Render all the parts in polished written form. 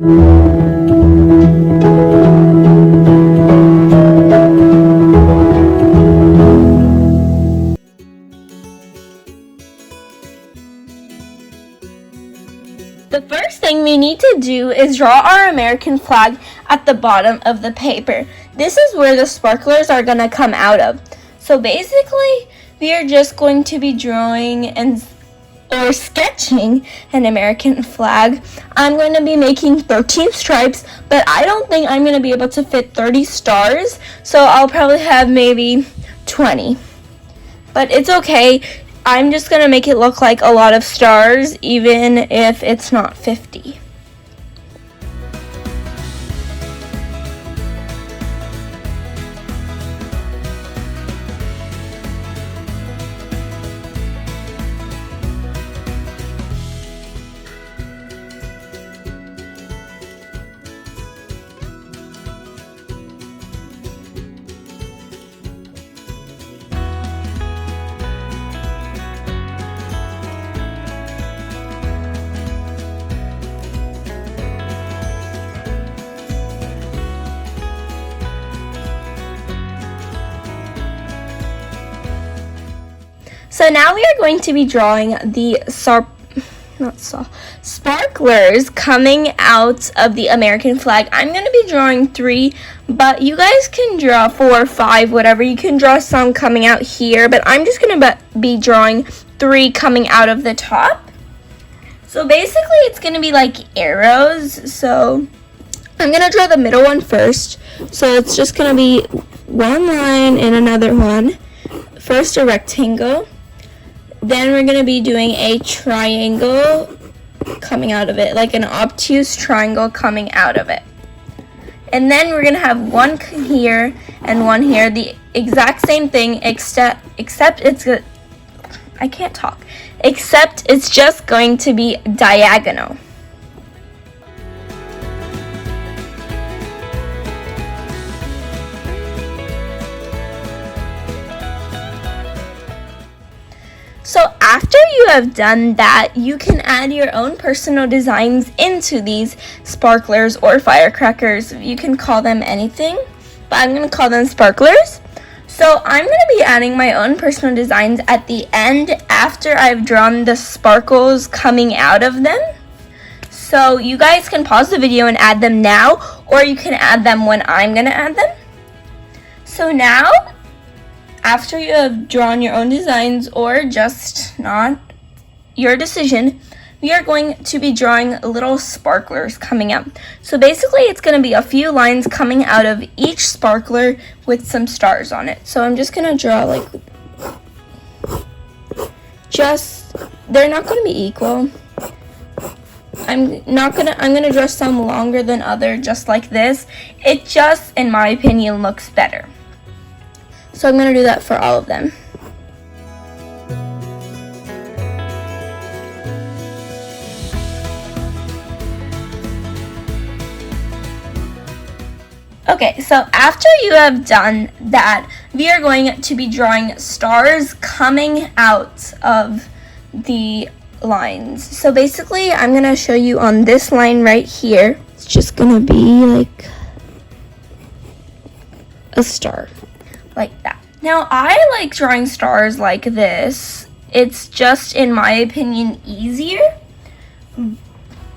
The first thing we need to do is draw our American flag at the bottom of the paper. This is where the sparklers are going to come out of. So basically, we are just going to be drawing or sketching an American flag. I'm going to be making 13 stripes, but I don't think I'm going to be able to fit 30 stars, so I'll probably have maybe 20. But it's okay. I'm just going to make it look like a lot of stars, even if it's not 50. So now we are going to be drawing the sparklers coming out of the American flag. I'm going to be drawing 3, but you guys can draw 4 or 5, whatever. You can draw some coming out here, but I'm just going to be drawing 3 coming out of the top. So basically it's going to be like arrows. So I'm going to draw the middle one first. So it's just going to be one line and another one. First a rectangle. Then we're going to be doing a triangle coming out of it, like an obtuse triangle coming out of it. And then we're going to have one here and one here, the exact same thing, except it's just going to be diagonal. So after you have done that, you can add your own personal designs into these sparklers or firecrackers. You can call them anything, but I'm going to call them sparklers. So I'm going to be adding my own personal designs at the end after I've drawn the sparkles coming out of them. So you guys can pause the video and add them now, or you can add them when I'm going to add them. So now, after you have drawn your own designs or just not, your decision, we are going to be drawing little sparklers coming out. So basically it's going to be a few lines coming out of each sparkler with some stars on it. So I'm just going to draw they're not going to be equal. I'm going to draw some longer than other, just like this. It just, in my opinion, looks better. So I'm going to do that for all of them. Okay, so after you have done that, we are going to be drawing stars coming out of the lines. So basically, I'm going to show you on this line right here. It's just going to be like a star. Like that. Now I like drawing stars like this. It's just, in my opinion, easier,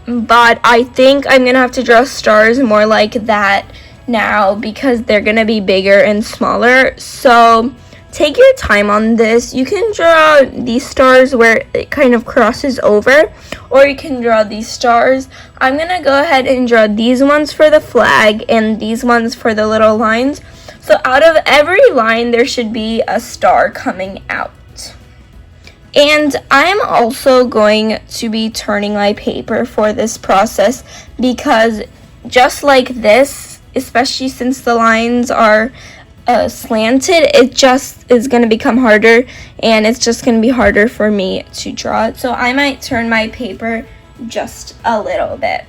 but I think I'm gonna have to draw stars more like that now because they're gonna be bigger and smaller. So take your time on this. You can draw these stars where it kind of crosses over, or you can draw these stars. I'm gonna go ahead and draw these ones for the flag and these ones for the little lines. So out of every line, there should be a star coming out. And I'm also going to be turning my paper for this process because just like this, especially since the lines are slanted, it just is going to become harder, and it's just going to be harder for me to draw it. So I might turn my paper just a little bit.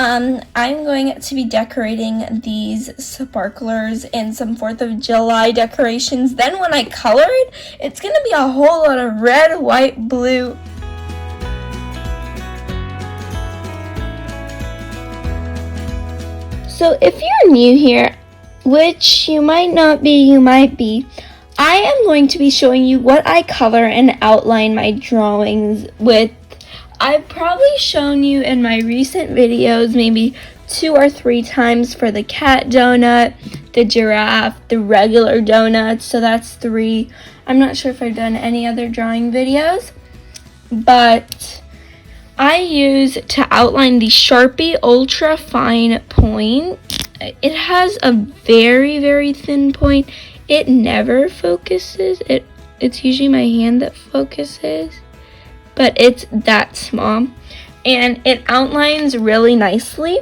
I'm going to be decorating these sparklers and some 4th of July decorations. Then when I color it, it's going to be a whole lot of red, white, blue. So if you're new here, which you might not be, you might be, I am going to be showing you what I color and outline my drawings with. I've probably shown you in my recent videos maybe 2 or 3 times for the cat donut, the giraffe, the regular donut, so that's 3. I'm not sure if I've done any other drawing videos, but I use to outline the Sharpie Ultra Fine Point. It has a very, very thin point. It never focuses. It's usually my hand that focuses, but it's that small, and it outlines really nicely.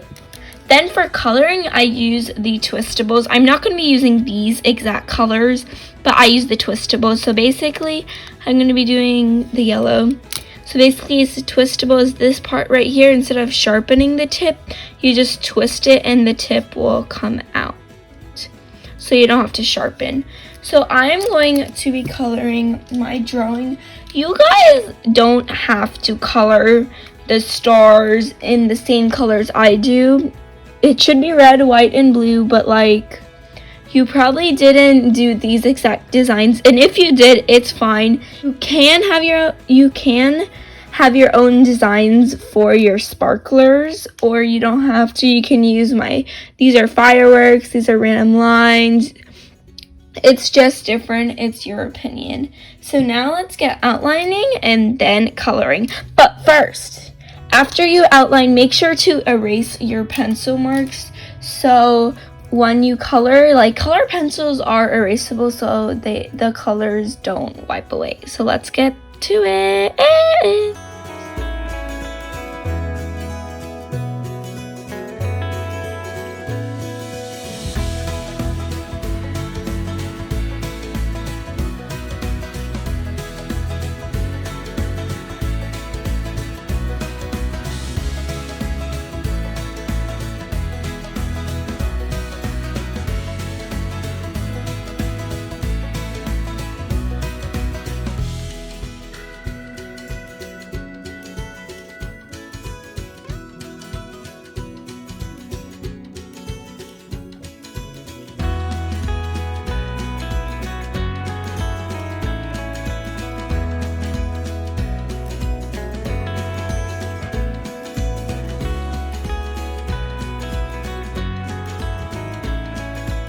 Then for coloring, I use the Twistables. I'm not going to be using these exact colors, but I use the Twistables. So basically, I'm going to be doing the yellow. So basically, it's the Twistable is this part right here. Instead of sharpening the tip, you just twist it and the tip will come out. So you don't have to sharpen. So I'm going to be coloring my drawing. You guys don't have to color the stars in the same colors I do. It should be red, white, and blue, but like, you probably didn't do these exact designs, and if you did, it's fine. You can have your own designs for your sparklers, or you don't have to. You can use these are fireworks, these are random lines. It's just different. It's your opinion. So now let's get outlining and then coloring. But first, after you outline, make sure to erase your pencil marks. So when you color, color pencils are erasable, so the colors don't wipe away. So let's get to it.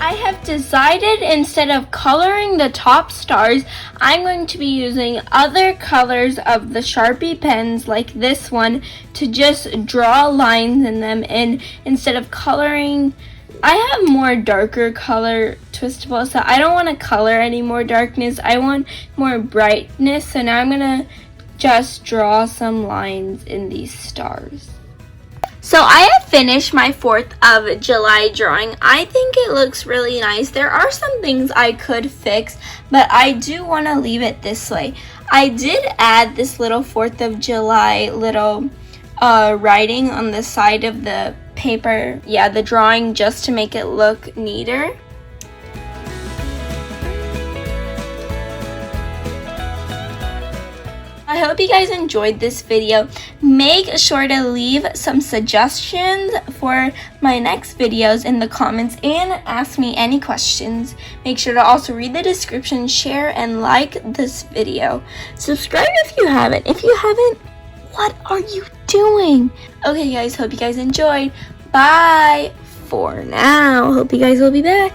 I have decided instead of coloring the top stars, I'm going to be using other colors of the Sharpie pens like this one to just draw lines in them, and instead of coloring, I have more darker color Twistables, so I don't want to color any more darkness. I want more brightness, so now I'm going to just draw some lines in these stars. So I have finished my 4th of July drawing. I think it looks really nice. There are some things I could fix, but I do want to leave it this way. I did add this little 4th of July little writing on the side of the paper, the drawing, just to make it look neater. I hope you guys enjoyed this video. Make sure to leave some suggestions for my next videos in the comments and ask me any questions. Make sure to also read the description, share, and like this video. Subscribe if you haven't. If you haven't, what are you doing? Okay guys, hope you guys enjoyed. Bye for now. Hope you guys will be back.